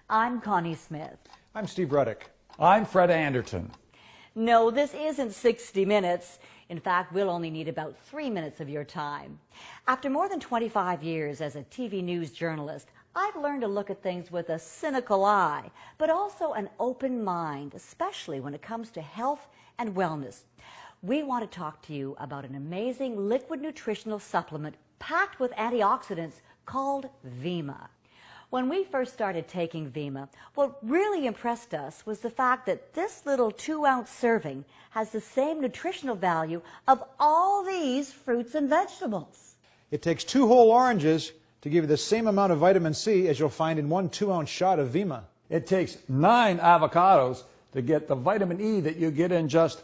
I'm Connie Smith. I'm Steve Ruddick. I'm Fred Anderton. No, this isn't 60 minutes. In fact, we'll only need about 3 minutes of your time. After more than 25 years as a TV news journalist, I've learned to look at things with a cynical eye, but also an open mind, especially when it comes to health and wellness. We want to talk to you about an amazing liquid nutritional supplement packed with antioxidants called vemma. When we first started taking vemma, what really impressed us was the fact that this little 2-ounce serving has the same nutritional value of all these fruits and vegetables. It takes 2 whole oranges to give you the same amount of vitamin C as you'll find in 1 2-ounce shot of vemma. It takes 9 avocados to get the vitamin E that you get in just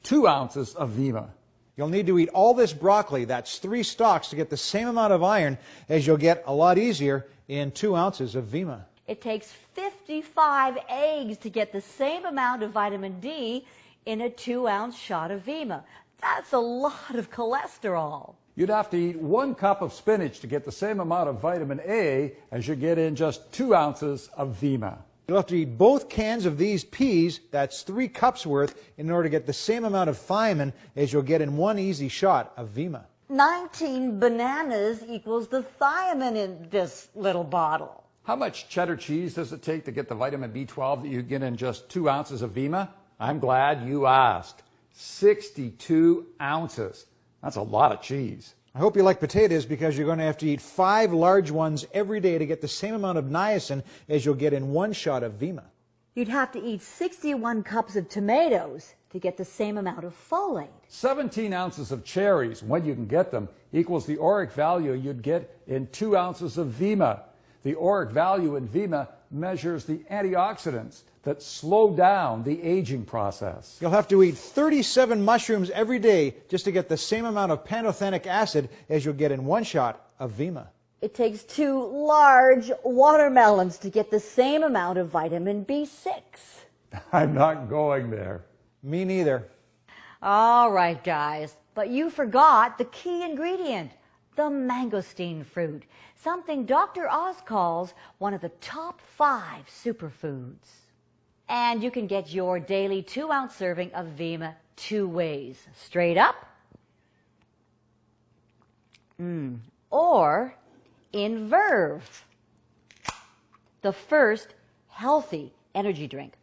2 ounces of vemma. You'll need to eat all this broccoli, that's 3 stalks, to get the same amount of iron as you'll get a lot easier in 2 ounces of vemma. It takes 55 eggs to get the same amount of vitamin D in a 2-ounce shot of vemma. That's a lot of cholesterol. You'd have to eat 1 cup of spinach to get the same amount of vitamin A as you get in just 2 ounces of vemma. You'll have to eat both cans of these peas, that's 3 cups worth, in order to get the same amount of thiamine as you'll get in 1 easy shot of vemma. 19 bananas equals the thiamine in this little bottle. How much cheddar cheese does it take to get the vitamin B12 that you get in just 2 ounces of vemma? I'm glad you asked. 62 ounces. That's a lot of cheese. I hope you like potatoes because you're going to have to eat 5 large ones every day to get the same amount of niacin as you'll get in 1 shot of vemma. You'd have to eat 61 cups of tomatoes to get the same amount of folate. 17 ounces of cherries, when you can get them, equals the ORAC value you'd get in 2 ounces of vemma. The ORAC value in vemma measures the antioxidants that slow down the aging process. You'll have to eat 37 mushrooms every day just to get the same amount of pantothenic acid as you'll get in 1 shot of vemma. It takes 2 large watermelons to get the same amount of vitamin B6. I'm not going there. Me neither. All right, guys, but you forgot the key ingredient, the mangosteen fruit, something Dr. Oz calls one of the top 5 superfoods. And you can get your daily 2-ounce serving of vemma 2 ways, straight up or in Verve, the first healthy energy drink.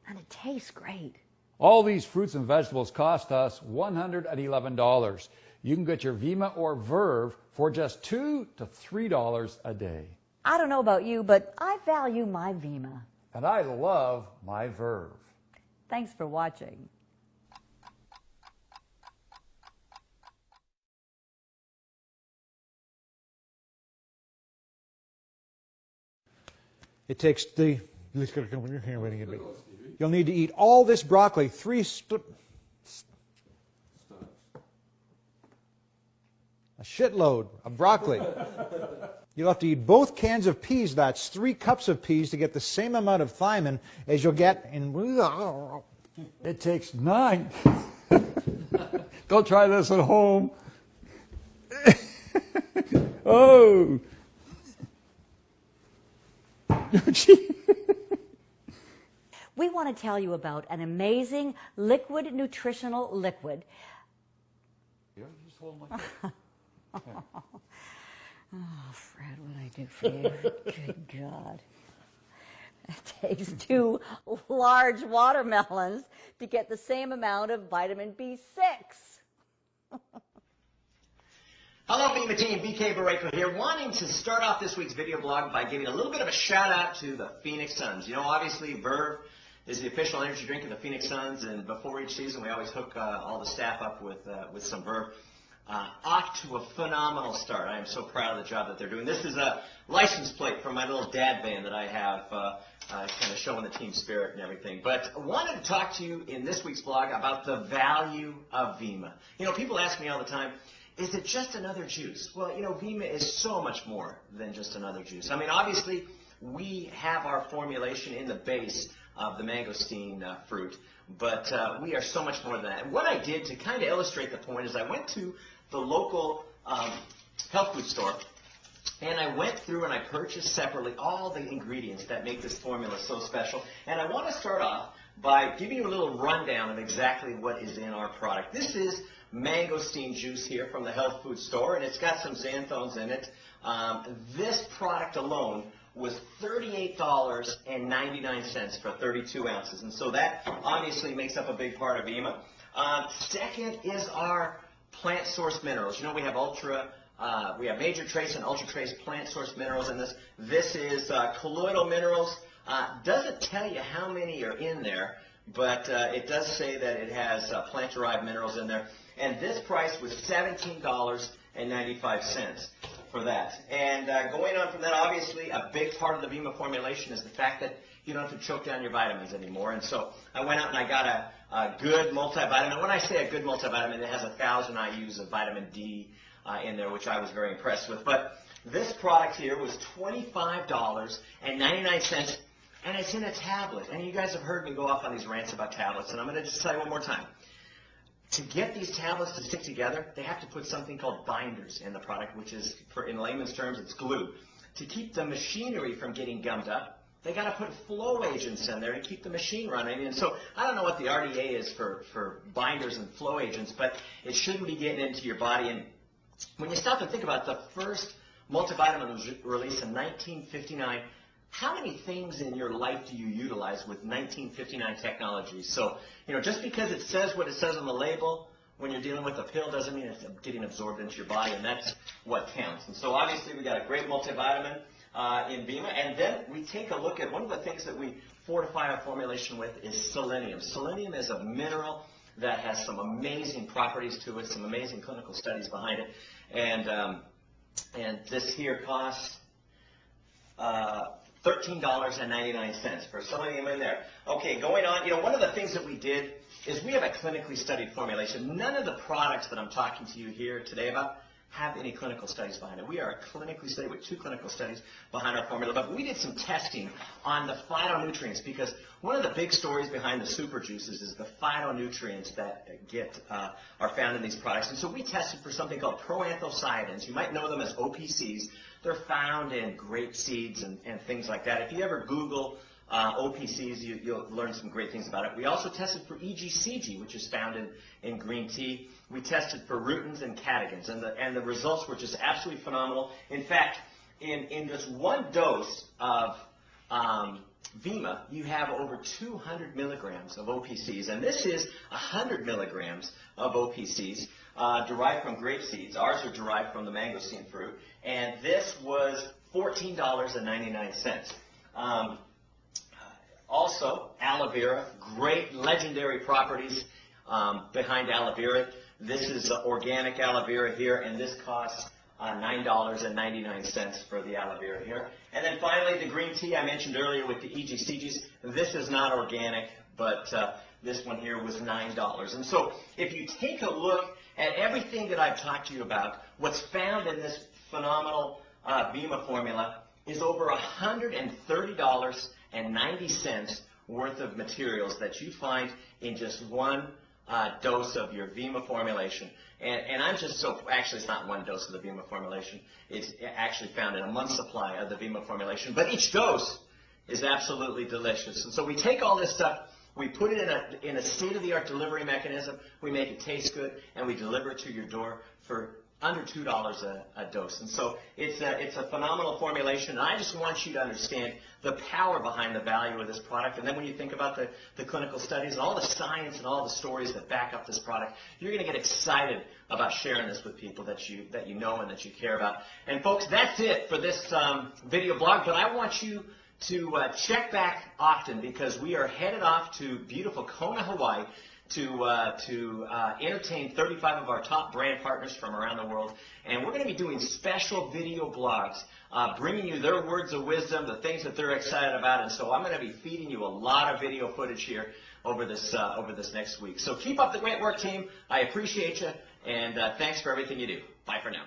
And it tastes great. All these fruits and vegetables cost us $111. You can get your vemma or Verve for just $2 to $3 a day. I don't know about you, but I value my vemma. And I love my Verve. Thanks for watching. It takes the... You'll need to eat all this broccoli, 3 a shitload of broccoli. You'll have to eat both cans of peas, that's 3 cups of peas, to get the same amount of thiamine as you'll get in... It takes 9. Don't try this at home. Oh. We want to tell you about an amazing liquid nutritional liquid. Yeah, just hold my... Oh, Fred, what'd I do for you? Good God. It takes 2 large watermelons to get the same amount of vitamin B6. Hello, vemma team. BK Barreto here, wanting to start off this week's video blog by giving a little bit of a shout out to the Phoenix Suns. You know, obviously, Verve is the official energy drink of the Phoenix Suns, and before each season, we always hook all the staff up with some Verve. Off to a phenomenal start. I am so proud of the job that they're doing. This is a license plate from my little dad band that I have, kind of showing the team spirit and everything. But I wanted to talk to you in this week's blog about the value of vemma. You know, people ask me all the time, is it just another juice? Well, you know, vemma is so much more than just another juice. I mean, obviously, we have our formulation in the base of the mangosteen fruit, but we are so much more than that. And what I did to kind of illustrate the point is I went to the local health food store And I went through and I purchased separately all the ingredients that make this formula so special. And I want to start off by giving you a little rundown of exactly what is in our product. This is mangosteen juice here from the health food store, and it's got some xanthones in it. This product alone was $38.99 for 32 ounces, and so that obviously makes up a big part of vemma. Second is our plant source minerals. You know, we have major trace and ultra trace plant source minerals in this. This is colloidal minerals. Doesn't tell you how many are in there, but it does say that it has plant-derived minerals in there. And this price was $17.95 for that. And going on from that, obviously, a big part of the vemma formulation is the fact that you don't have to choke down your vitamins anymore. And so I went out and I got a good multivitamin. When I say a good multivitamin, it has 1,000 IUs of vitamin D in there, which I was very impressed with. But this product here was $25.99, and it's in a tablet. And you guys have heard me go off on these rants about tablets, and I'm going to just tell you one more time. To get these tablets to stick together, they have to put something called binders in the product, which is, in layman's terms, it's glue. To keep the machinery from getting gummed up, they got to put flow agents in there to keep the machine running. And so I don't know what the RDA is for binders and flow agents, but it shouldn't be getting into your body. And when you stop and think about it, the first multivitamin was released in 1959. How many things in your life do you utilize with 1959 technology? So, you know, just because it says what it says on the label when you're dealing with a pill doesn't mean it's getting absorbed into your body, and that's what counts. And so obviously we got a great multivitamin in vemma, and then we take a look at one of the things that we fortify our formulation with is selenium. Selenium is a mineral that has some amazing properties to it, some amazing clinical studies behind it, and this here costs $13.99 for selenium in there. Okay, going on, you know, one of the things that we did is we have a clinically studied formulation. None of the products that I'm talking to you here today about have any clinical studies behind it. We are clinically studied with 2 clinical studies behind our formula, but we did some testing on the phytonutrients, because one of the big stories behind the super juices is the phytonutrients that are found in these products. And so we tested for something called proanthocyanins. You might know them as OPCs. They're found in grape seeds and things like that. If you ever Google OPCs, you'll learn some great things about it. We also tested for EGCG, which is found in green tea. We tested for rutins and catechins, and the results were just absolutely phenomenal. In fact, in just one dose of vemma, you have over 200 milligrams of OPCs, and this is 100 milligrams of OPCs derived from grape seeds. Ours are derived from the mangosteen fruit, and this was $14.99. Also, aloe vera, great legendary properties behind aloe vera. This is organic aloe vera here, and this costs $9.99 for the aloe vera here. And then finally, the green tea I mentioned earlier with the EGCGs. This is not organic, but this one here was $9. And so if you take a look at everything that I've talked to you about, what's found in this phenomenal vemma formula is over $130.90 worth of materials that you find in just one dose of your vemma formulation. And I'm just so, actually it's not one dose of the vemma formulation, it's actually found in a month's supply of the vemma formulation, but each dose is absolutely delicious. And so we take all this stuff, we put it in a state-of-the-art delivery mechanism, we make it taste good, and we deliver it to your door for under $2 a dose. And so it's a phenomenal formulation, and I just want you to understand the power behind the value of this product. And then when you think about the clinical studies and all the science and all the stories that back up this product, you're going to get excited about sharing this with people that you know and that you care about. And folks, that's it for this video blog, but I want you to check back often, because we are headed off to beautiful Kona, Hawaii, to entertain 35 of our top brand partners from around the world. And we're going to be doing special video blogs, bringing you their words of wisdom, the things that they're excited about. And so I'm going to be feeding you a lot of video footage here over this next week. So keep up the great work, team. I appreciate you, and thanks for everything you do. Bye for now.